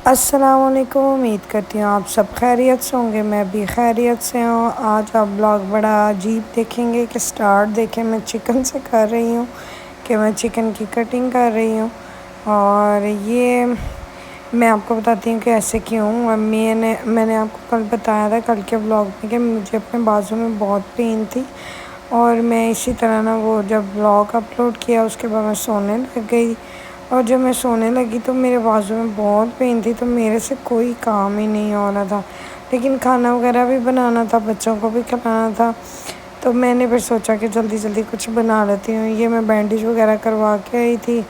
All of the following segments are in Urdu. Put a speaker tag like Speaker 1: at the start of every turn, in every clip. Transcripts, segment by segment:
Speaker 1: السلام علیکم، امید کرتی ہوں آپ سب خیریت سے ہوں گے۔ میں بھی خیریت سے ہوں۔ آج آپ بلاگ بڑا عجیب دیکھیں گے کہ سٹارٹ دیکھیں میں چکن سے کر رہی ہوں کہ میں چکن کی کٹنگ کر رہی ہوں، اور یہ میں آپ کو بتاتی ہوں کہ ایسے کیوں۔ میں نے آپ کو کل بتایا تھا کل کے بلاگ میں کہ مجھے اپنے بازو میں بہت پین تھی، اور میں اسی طرح وہ جب بلاگ اپلوڈ کیا اس کے بعد میں سونے لگ گئی، اور جب میں سونے لگی تو میرے بازو میں بہت پین تھی، تو میرے سے کوئی کام ہی نہیں ہو رہا تھا، لیکن کھانا وغیرہ بھی بنانا تھا، بچوں کو بھی کھلانا تھا، تو میں نے پھر سوچا کہ جلدی جلدی کچھ بنا لیتی ہوں۔ یہ میں بینڈیج وغیرہ کروا کے آئی تھی،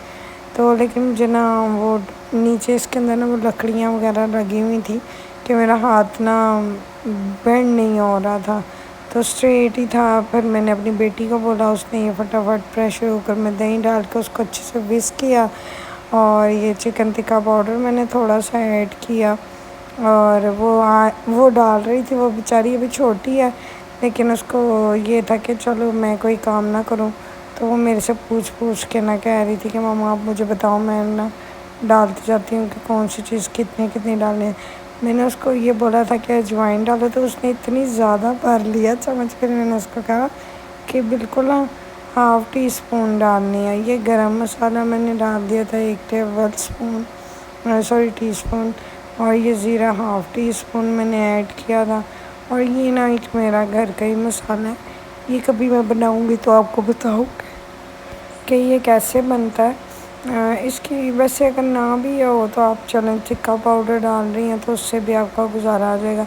Speaker 1: تو لیکن مجھے وہ نیچے اس کے اندر وہ لکڑیاں وغیرہ لگی ہوئی تھی کہ میرا ہاتھ بینڈ نہیں ہو رہا تھا، تو اسٹریٹ ہی تھا۔ پھر میں نے اپنی بیٹی کو بولا، اس نے یہ فٹافٹ پریشر کوکر میں دہی ڈال کے اس کو اچھے سے وسک کیا، اور یہ چکن ٹکا پاؤڈر میں نے تھوڑا سا ایڈ کیا، اور وہ ڈال رہی تھی۔ وہ بیچاری ابھی چھوٹی ہے، لیکن اس کو یہ تھا کہ چلو میں کوئی کام نہ کروں، تو وہ میرے سے پوچھ کے کہہ رہی تھی کہ ماما آپ مجھے بتاؤ، میں ڈالتی جاتی ہوں کہ کون سی چیز کتنی ڈالنی ہے۔ میں نے اس کو یہ بولا تھا کہ اجوائن ڈالو، تو اس نے اتنی زیادہ بھر لیا چمچ، پھر میں نے اس کو کہا کہ بالکل ½ ٹی اسپون ڈالنی ہے۔ یہ گرم مسالہ میں نے ڈال دیا تھا 1 ٹی اسپون، اور یہ زیرہ ½ ٹی اسپون میں نے ایڈ کیا تھا، اور یہ ایک میرا گھر کا ہی مسالہ ہے۔ یہ کبھی میں بناؤں گی تو آپ کو بتاؤں کہ یہ کیسے بنتا ہے۔ اس کی ویسے اگر نہ بھی ہو تو آپ چلیں ٹکا پاؤڈر ڈال رہی ہیں تو اس سے بھی آپ کا گزارا آ جائے گا۔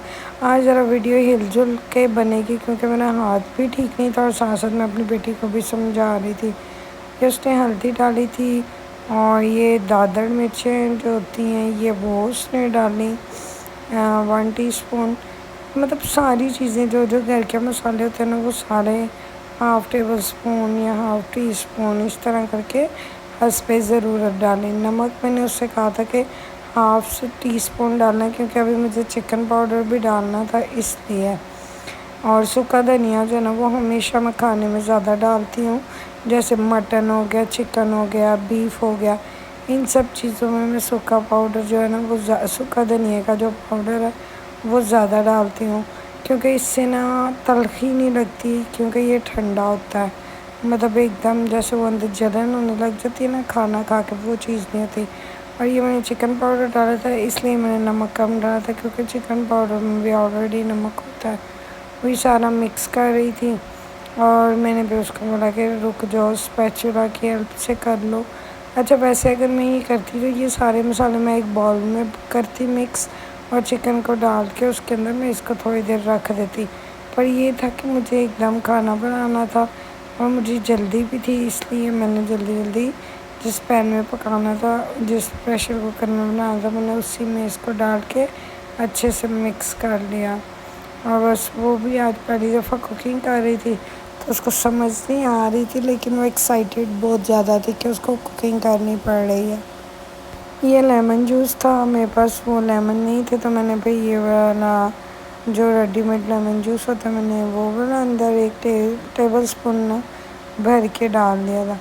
Speaker 1: آج ذرا ویڈیو ہل جل کے بنے گی، کیونکہ میرا ہاتھ بھی ٹھیک نہیں تھا، اور ساتھ ساتھ میں اپنی بیٹی کو بھی سمجھا رہی تھی کہ اس نے ہلدی ڈالی تھی، اور یہ دادر مرچیں جو ہوتی ہیں وہ اس نے ڈالی 1 ٹی اسپون، مطلب ساری چیزیں جو گھر کے مسالے ہوتے ہیں وہ سارے ½ ٹیبل اسپون یا ½ ٹی اسپون اس طرح کر کے حسب ضرورت ڈالیں۔ نمک میں نے اس سے کہا تھا کہ ½ ٹی اسپون ڈالنا ہے، کیونکہ ابھی مجھے چکن پاؤڈر بھی ڈالنا تھا اس لیے۔ اور سوکھا دھنیا جو ہے وہ ہمیشہ میں کھانے میں زیادہ ڈالتی ہوں، جیسے مٹن ہو گیا، چکن ہو گیا، بیف ہو گیا، ان سب چیزوں میں سوکھا پاؤڈر جو ہے وہ سوکھا دھنیا کا جو پاؤڈر ہے وہ زیادہ ڈالتی ہوں، کیونکہ اس سے تلخی نہیں لگتی، کیونکہ یہ ٹھنڈا ہوتا ہے، مطلب ایک دم جیسے وہ اندر جلن ہونے لگ جاتی ہے کھانا کھا کے، وہ چیز نہیں ہوتی۔ اور یہ میں نے چکن پاؤڈر ڈالا تھا، اس لیے میں نے نمک کم ڈالا تھا، کیونکہ چکن پاؤڈر میں بھی آلریڈی نمک ہوتا ہے۔ وہی سارا مکس کر رہی تھی، اور میں نے بھی اس کو بولا کہ رک جاؤ، اسپیچولا کی ہیلپ سے کر لو۔ اچھا ویسے اگر میں یہ کرتی تو یہ سارے مسالے میں ایک باؤل میں کرتی مکس، اور چکن کو ڈال کے اس کے اندر میں اس کو تھوڑی دیر رکھ دیتی، پر یہ تھا کہ مجھے ایک دم کھانا بنانا تھا، اور مجھے جلدی بھی تھی، اس لیے میں نے جلدی جس پین میں پکانا تھا، جس پریشر کوکر میں بنانا تھا، میں نے اسی میں اس کو ڈال کے اچھے سے مکس کر لیا۔ اور بس وہ بھی آج پہلی دفعہ کوکنگ کر رہی تھی، تو اس کو سمجھ نہیں آ رہی تھی، لیکن وہ ایکسائٹیڈ بہت زیادہ تھی کہ اس کو کوکنگ کرنی پڑ رہی ہے۔ یہ لیمن جوس تھا، میرے پاس وہ لیمن نہیں تھے، تو میں نے پھر یہ والا جو ریڈی میڈ لیمن جوس ہوتا ہے، میں نے وہ والا اندر 1 ٹیبل اسپون بھر کے ڈال دیا تھا۔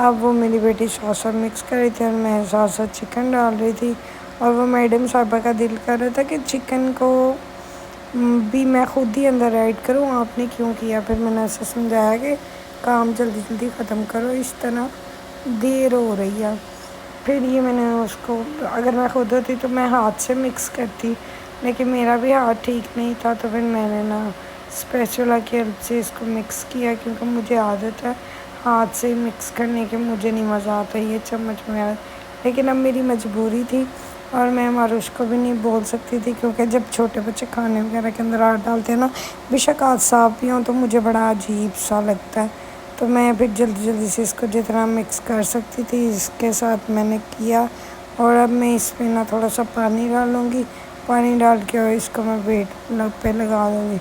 Speaker 1: اب وہ میری بیٹی ساتھ مکس کر رہی تھی، اور میں ساتھ چکن ڈال رہی تھی، اور وہ میڈم صاحبہ کا دل کر رہا تھا کہ چکن کو بھی میں خود ہی اندر ایڈ کروں، آپ نے کیوں کیا؟ پھر میں نے ایسے سمجھایا کہ کام جلدی ختم کرو، اس طرح دیر ہو رہی ہے۔ پھر یہ میں نے اس کو، اگر میں خود ہوتی تو میں ہاتھ سے مکس کرتی، لیکن میرا بھی ہاتھ ٹھیک نہیں تھا، تو پھر میں نے اسپیچولا کی ہیلپ سے اس کو مکس کیا، کیونکہ مجھے عادت ہے ہاتھ سے مکس کرنے کے، مجھے نہیں مزہ آتا یہ چمچ میں، لیکن اب میری مجبوری تھی، اور میں ماروش کو بھی نہیں بول سکتی تھی، کیونکہ جب چھوٹے بچے کھانے وغیرہ کے اندر ہاتھ ڈالتے ہیں بے شک ہاتھ صاف بھی ہوں، تو مجھے بڑا عجیب سا لگتا ہے، تو میں پھر جلدی سے اس کو جتنا مکس کر سکتی تھی اس کے ساتھ میں نے کیا۔ اور اب میں اس میں تھوڑا سا پانی ڈالوں گی، پانی ڈال کے اور اس کو میں ویٹ پہ لگا دوں گی،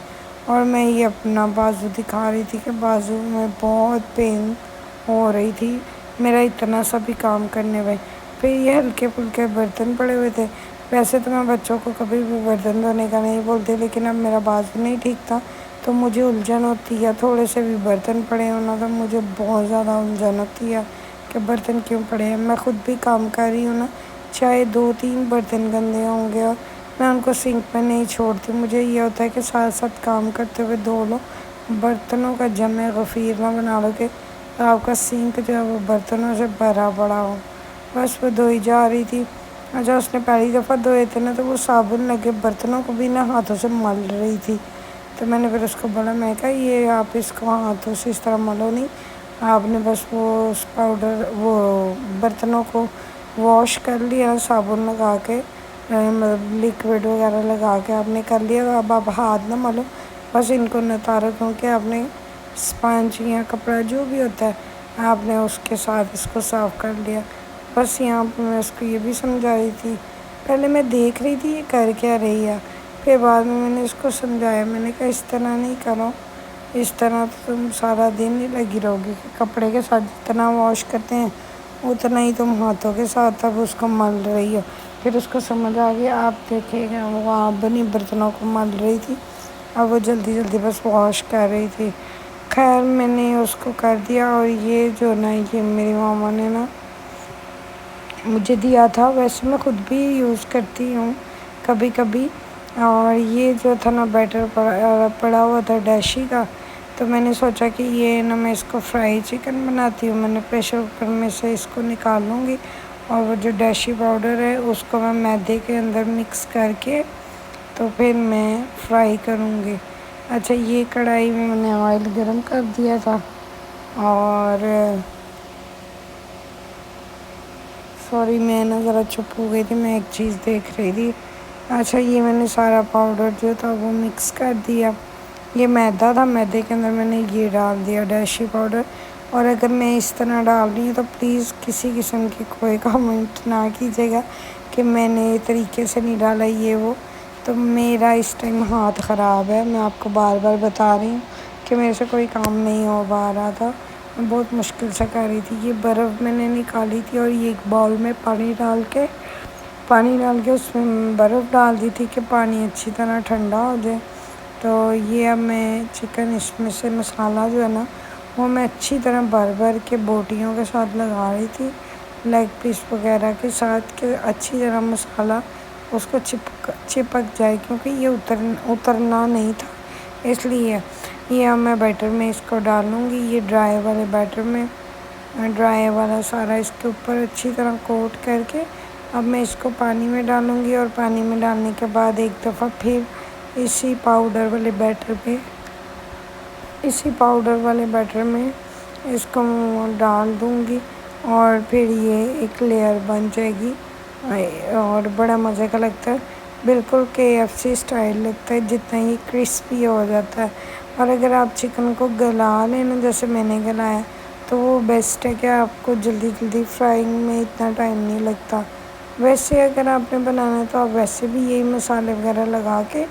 Speaker 1: اور میں یہ اپنا بازو دکھا رہی تھی کہ بازو میں بہت پین ہو رہی تھی میرا اتنا سا بھی کام کرنے میں۔ پھر یہ ہلکے پھلکے برتن پڑے ہوئے تھے، ویسے تو میں بچوں کو کبھی بھی برتن دھونے کا نہیں بولتی، لیکن اب میرا بازو نہیں ٹھیک تھا تو مجھے الجھن ہوتی ہے، تھوڑے سے بھی برتن پڑے ہونا تو مجھے بہت زیادہ الجھن ہوتی ہے کہ برتن کیوں پڑے ہیں۔ میں خود بھی کام کر رہی ہوں چاہے 2-3 برتن گندے ہوں گے اور میں ان کو سنک میں نہیں چھوڑتی. مجھے یہ ہوتا ہے کہ ساتھ ساتھ کام کرتے ہوئے دھو لو, برتنوں کا جمع غفیر نہ بنا لو کہ آپ کا سنک جو ہے وہ برتنوں سے بھرا پڑا ہو. بس وہ دھوئی جا رہی تھی. اچھا اس نے پہلی دفعہ دھوئے تھے نا تو وہ صابن لگے برتنوں کو بھی نا ہاتھوں سے مل رہی تھی. تو میں نے پھر اس کو بولا, میں کہا یہ آپ اس کو ہاتھوں سے اس طرح ملو نہیں, آپ نے بس وہ پاؤڈر وہ برتنوں کو واش کر لیا صابن لگا کے, مطلب لیکوڈ وغیرہ لگا کے آپ نے کر لیا. اب آپ ہاتھ نہ ملو, بس ان کو نتارو کیونکہ آپ نے اسپنج یا کپڑا جو بھی ہوتا ہے آپ نے اس کے ساتھ اس کو صاف کر لیا. بس یہاں پہ میں اس کو یہ بھی سمجھا رہی تھی. پہلے میں دیکھ رہی تھی یہ کر کیا رہی ہے, پھر بعد میں نے اس کو سمجھایا. میں نے کہا اس طرح نہیں کرو, اس طرح تو تم سارا دن ہی لگی رہو گی. کپڑے کے ساتھ جتنا واش کرتے ہیں اتنا ہی تم ہاتھوں کے ساتھ اب اس کو مل رہی ہو. پھر اس کو سمجھ آ گیا, آپ دیکھے گا وہ آپ بنی برتنوں کو مل رہی تھی, اب وہ جلدی جلدی بس واش کر رہی تھی. خیر میں نے اس کو کر دیا. اور یہ جو نا یہ میری ماما نے نا مجھے دیا تھا, ویسے میں خود بھی یوز کرتی ہوں کبھی کبھی. اور یہ جو تھا نا بیٹر پڑا ہوا تھا ڈیشی کا, تو میں نے سوچا کہ یہ نا میں اس کو فرائی چکن بناتی ہوں. میں نے پریشر کوکر میں سے اس کو نکال لوں گی اور وہ جو ڈیشی پاؤڈر ہے اس کو میں میدے کے اندر مکس کر کے تو پھر میں فرائی کروں گی. اچھا یہ کڑھائی میں نے آئل گرم کر دیا تھا, اور سوری میں نا ذرا چپ ہو گئی تھی, میں ایک چیز دیکھ رہی تھی. اچھا یہ میں نے سارا پاؤڈر جو تھا وہ مکس کر دیا. یہ میدا تھا, میدے کے اندر میں نے یہ ڈال دیا ڈیشی پاؤڈر. اور اگر میں اس طرح ڈال رہی ہوں تو پلیز کسی قسم کی کوئی کامنٹ نہ کیجیے گا کہ میں نے طریقے سے نہیں ڈالا یہ وہ. تو میرا اس ٹائم ہاتھ خراب ہے, میں آپ کو بار بار بتا رہی ہوں کہ میرے سے کوئی کام نہیں ہو پا رہا تھا, میں بہت مشکل سے کر رہی تھی. یہ برف میں نے نکالی تھی اور یہ ایک باؤل میں پانی ڈال کے اس میں برف ڈال دی تھی کہ پانی اچھی طرح ٹھنڈا ہو جائے. تو یہ اب میں چکن اس میں سے مسالہ جو ہے نا وہ میں اچھی طرح بھر کے بوٹیوں کے ساتھ لگا رہی تھی, لیگ پیس وغیرہ کے ساتھ, کہ اچھی طرح مسالہ اس کو چپک جائے, کیونکہ یہ اترنا نہیں تھا اس لیے. یہ اب میں بیٹر میں اس کو ڈالوں گی, یہ ڈرائی والے بیٹر میں ڈرائی والا سارا اس کے اوپر اچھی طرح کوٹ کر کے اب میں اس کو پانی میں ڈالوں گی. اور پانی میں ڈالنے کے بعد ایک دفعہ پھر اسی پاؤڈر والے بیٹر میں اس کو ڈال دوں گی, اور پھر یہ ایک لیئر بن جائے گی اور بڑا مزے کا لگتا ہے. بالکل KFC اسٹائل لگتا ہے جتنا ہی کرسپی ہو جاتا ہے. اور اگر آپ چکن کو گلا لیں نا جیسے میں نے گلایا تو وہ بیسٹ ہے کہ آپ کو جلدی فرائنگ میں اتنا ٹائم نہیں لگتا. ویسے اگر آپ نے بنانا ہے تو آپ ویسے بھی یہی مسالے وغیرہ لگا کے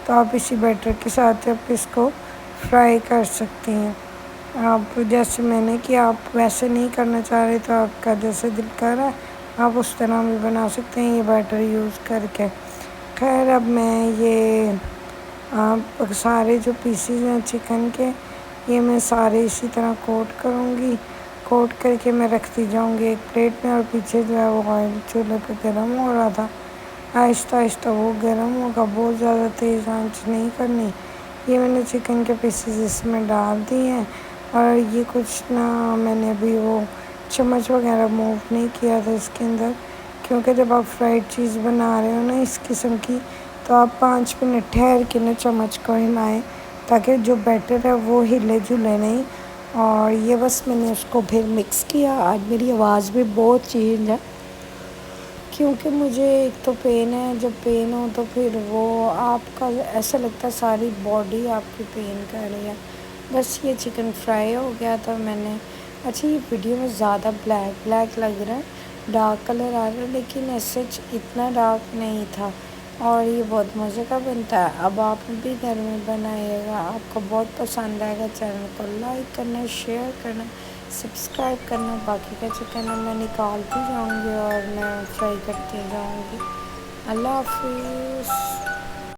Speaker 1: تو آپ اسی بیٹر کے ساتھ آپ اس کو فرائی کر سکتی ہیں. آپ جیسے میں نے کہ آپ ویسے نہیں کرنا چاہ رہے تو آپ کا جیسے دل کر رہا ہے آپ اس طرح بھی بنا سکتے ہیں یہ بیٹر یوز کر کے. خیر اب میں یہ سارے جو پیسز ہیں چکن کے یہ میں سارے اسی طرح کوٹ کروں گی. کوٹ کر کے میں رکھتی جاؤں گی ایک پلیٹ میں, اور پیچھے جو ہے وہ آئل چولہے پہ گرم ہو رہا تھا. آہستہ وہ گرم ہوگا, بہت زیادہ تیز آنچ نہیں کرنی. یہ میں نے چکن کے پیسز اس میں ڈال دی ہیں, اور یہ کچھ نہ میں نے ابھی وہ چمچ وغیرہ موو نہیں کیا تھا اس کے اندر, کیونکہ جب آپ فرائیڈ چیز بنا رہے ہو نا اس قسم کی تو آپ 5 منٹ ٹھہر کے نا چمچ کو ہلائیں تاکہ جو بیٹر ہے وہ ہلے جلے نہیں. اور یہ بس میں نے اس کو پھر مکس کیا. آج میری آواز بھی بہت چینج ہے کیونکہ مجھے ایک تو پین ہے, جب پین ہو تو پھر وہ آپ کا ایسا لگتا ہے ساری باڈی آپ کی پین کر رہی ہے. بس یہ چکن فرائی ہو گیا تھا میں نے. اچھا یہ ویڈیو میں زیادہ بلیک لگ رہا ہے, ڈارک کلر آ رہا ہے, لیکن ایسے اتنا ڈارک نہیں تھا, اور یہ بہت مزے کا بنتا ہے. اب آپ بھی گھر میں بنائیے گا, آپ کو بہت پسند آئے گا. چینل کو لائک کرنا, شیئر کرنا, سبسکرائب کرنا. باقی کا چکن میں نکالتی جاؤں گی اور میں فرائی کرتی جاؤں گی. اللہ حافظ.